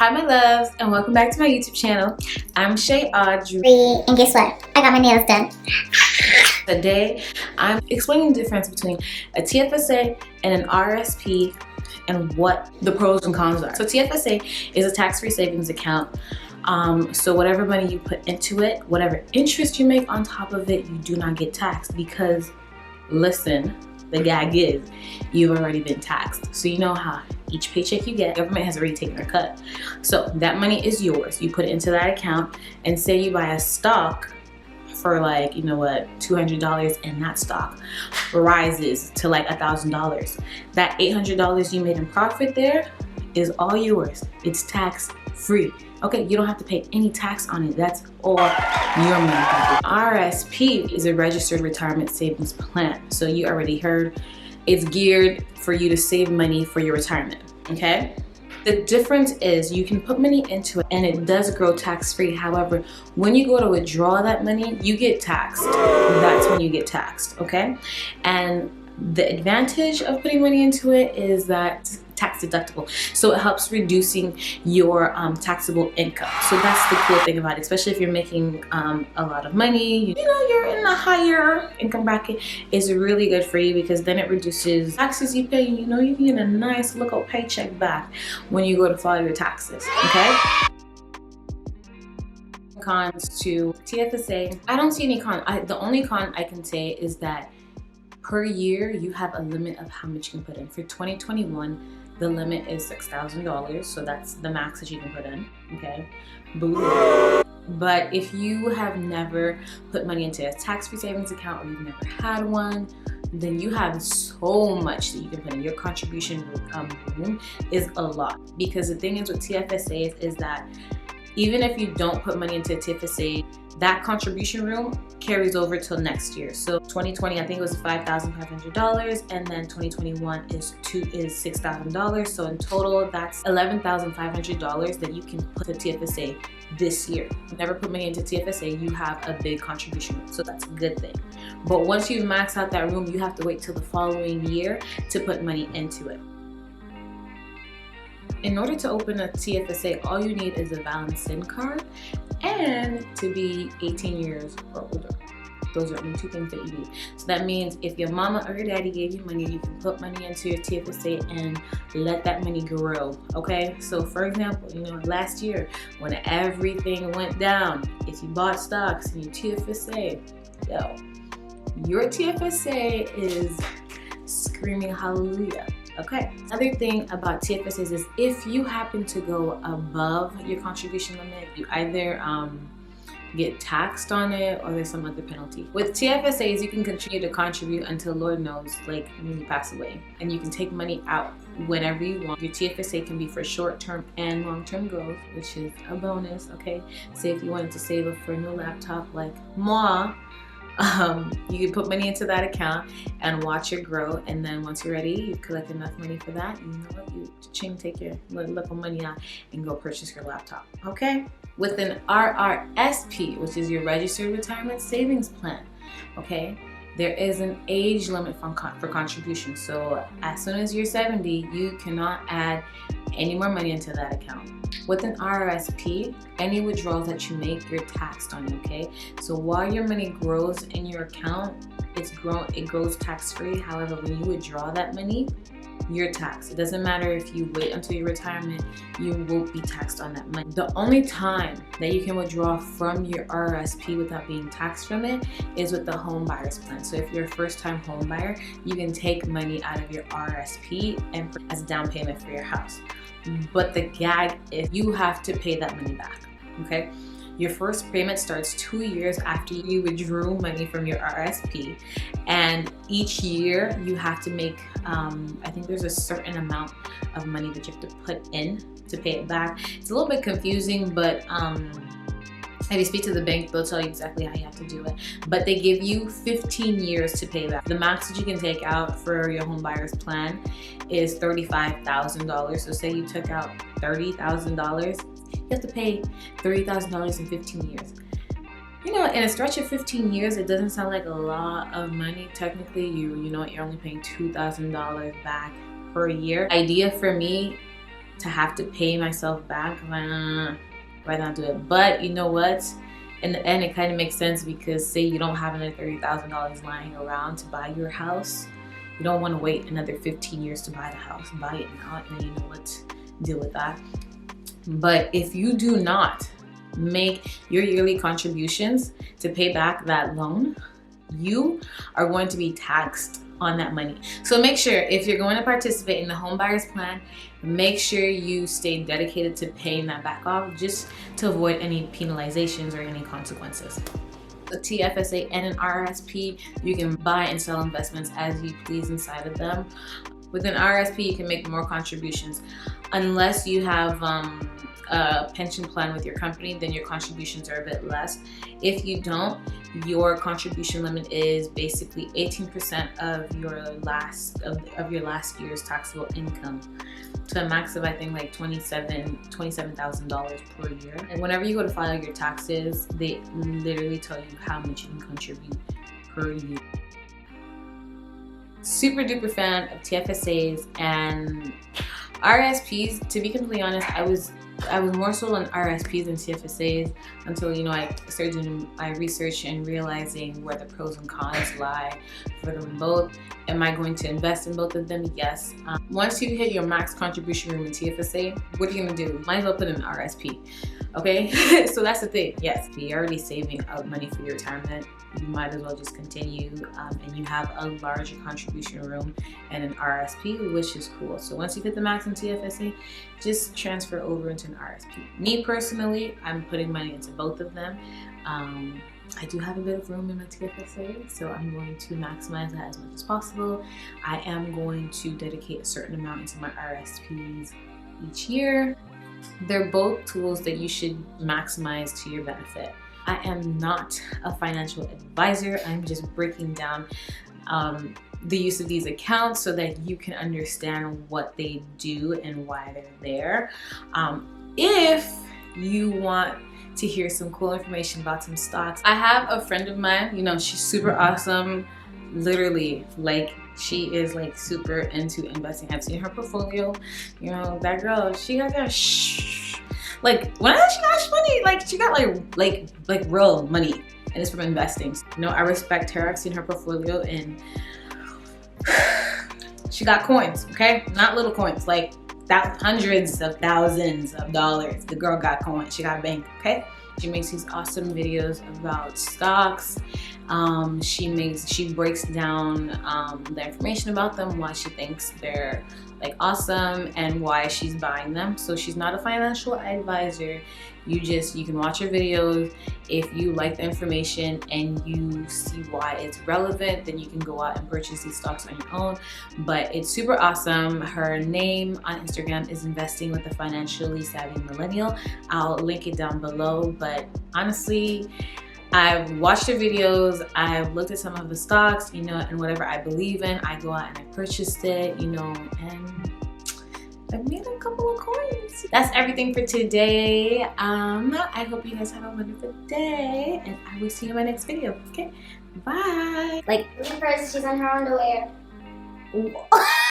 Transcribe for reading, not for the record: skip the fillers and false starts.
Hi my loves, and welcome back to my YouTube channel. I'm Shay Audrey, and guess what? I got my nails done. Today I'm explaining the difference between a TFSA and an RRSP and what the pros and cons are. So TFSA is a tax-free savings account. So whatever money you put into it, whatever interest you make on top of it, you do not get taxed because, listen, the gag is you've already been taxed. So you know how each paycheck you get, government has already taken a cut. So that money is yours. You put it into that account, and say you buy a stock for like, you know what, $200, and that stock rises to like $1,000. That $800 you made in profit there is all yours. It's tax free. Okay, you don't have to pay any tax on it. That's all your money. RRSP is a registered retirement savings plan. So you already heard, it's geared for you to save money for your retirement, okay? The difference is you can put money into it and it does grow tax-free. However, when you go to withdraw that money, you get taxed. That's when you get taxed, okay? And the advantage of putting money into it is that tax deductible, so it helps reducing your taxable income. So that's the cool thing about it, especially if you're making a lot of money, you know, you're in a higher income bracket. It's really good for you because then it reduces taxes you pay. You know, you can get a nice little paycheck back when you go to file your taxes, okay? Cons to TFSA, I don't see any con. The only con I can say is that per year you have a limit of how much you can put in. For 2021, the limit is $6,000, so that's the max that you can put in, okay? Boo. But if you have never put money into a tax-free savings account, or you've never had one, then you have so much that you can put in. Your contribution room is a lot, because the thing is with TFSA is that even if you don't put money into a TFSA, that contribution room carries over till next year. So 2020, I think it was $5,500, and then 2021 is $6,000. So in total, that's $11,500 that you can put to TFSA this year. Never put money into TFSA, you have a big contribution room, so that's a good thing. But once you max out that room, you have to wait till the following year to put money into it. In order to open a TFSA, all you need is a valid SIN card and to be 18 years or older. Those are the two things that you need. So that means if your mama or your daddy gave you money, you can put money into your TFSA and let that money grow, okay? So for example, you know, last year when everything went down, if you bought stocks in your TFSA, yo, your TFSA is screaming hallelujah. Okay. Another thing about TFSAs is if you happen to go above your contribution limit, you either get taxed on it or there's some other penalty. With TFSAs, you can continue to contribute until Lord knows, like when you pass away, and you can take money out whenever you want. Your TFSA can be for short-term and long-term growth, which is a bonus, okay? Say if you wanted to save up for a new laptop like moi, you can put money into that account and watch it grow, and then once you're ready, you collect enough money for that, you know what, you take your little money out and go purchase your laptop, okay? With an RRSP, which is your registered retirement savings plan, okay, there is an age limit for contribution. So as soon as you're 70, you cannot add any more money into that account. With an RRSP, any withdrawals that you make, you're taxed on, okay? So while your money grows in your account, it grows tax-free. However, when you withdraw that money, you're taxed. It doesn't matter if you wait until your retirement, you won't be taxed on that money. The only time that you can withdraw from your RRSP without being taxed from it is with the home buyer's plan. So if you're a first-time home buyer, you can take money out of your RRSP and as a down payment for your house. But the gag is you have to pay that money back, okay? Your first payment starts 2 years after you withdrew money from your RRSP, and each year you have to make, I think there's a certain amount of money that you have to put in to pay it back. It's a little bit confusing, but if you speak to the bank, they'll tell you exactly how you have to do it. But they give you 15 years to pay back. The max that you can take out for your home buyer's plan is $35,000. So say you took out $30,000, you have to pay $30,000 in 15 years. You know, in a stretch of 15 years, it doesn't sound like a lot of money. Technically, you know, you're only paying $2,000 back per year. Idea for me to have to pay myself back. I'm like, why not do it? But you know what? In the end, it kind of makes sense, because say you don't have another $30,000 lying around to buy your house. You don't want to wait another 15 years to buy the house. Buy it now, and then you know what, deal with that. But if you do not make your yearly contributions to pay back that loan, you are going to be taxed on that money. So make sure, if you're going to participate in the home buyers plan, make sure you stay dedicated to paying that back off, just to avoid any penalizations or any consequences. A TFSA and an RRSP, you can buy and sell investments as you please inside of them. With an RRSP, you can make more contributions. Unless you have a pension plan with your company, then your contributions are a bit less. If you don't, your contribution limit is basically 18% of your last year's taxable income, to a max of I think like $27,000 per year. And whenever you go to file your taxes, they literally tell you how much you can contribute per year. Super duper fan of TFSAs and RRSPs. To be completely honest, I was more so on RRSPs than TFSAs until I started doing my research and realizing where the pros and cons lie for them both. Am I going to invest in both of them? Yes. Once you hit your max contribution room in TFSA, what are you gonna do? Might as well put in an RRSP. Okay, so that's the thing. Yes, if you're already saving up money for your retirement, you might as well just continue, and you have a larger contribution room and an RRSP, which is cool. So once you hit the max in TFSA, just transfer over into an RRSP. Me personally, I'm putting money into both of them. I do have a bit of room in my TFSA, so I'm going to maximize that as much as possible. I am going to dedicate a certain amount into my RRSPs each year. They're both tools that you should maximize to your benefit. I am not a financial advisor. I'm just breaking down the use of these accounts so that you can understand what they do and why they're there. If you want to hear some cool information about some stocks, I have a friend of mine, she's super awesome. Literally, she is super into investing. I've seen her portfolio. That girl, she got that when she got money, she got like real money, and it's from investing. I respect her. I've seen her portfolio, and she got coins, okay? Not little coins, hundreds of thousands of dollars. The girl got coins. She got a bank, okay? She makes these awesome videos about stocks. She breaks down the information about them, why she thinks they're awesome, and why she's buying them. So she's not a financial advisor. You can watch her videos. If you like the information and you see why it's relevant, then you can go out and purchase these stocks on your own. But it's super awesome. Her name on Instagram is Investing with the Financially Savvy Millennial. I'll link it down below. But honestly, I've watched her videos, I've looked at some of the stocks, and whatever I believe in, I go out and I purchased it, and I've made a couple of coins. That's everything for today. I hope you guys have a wonderful day, and I will see you in my next video. Okay, bye. First, she's on her underwear.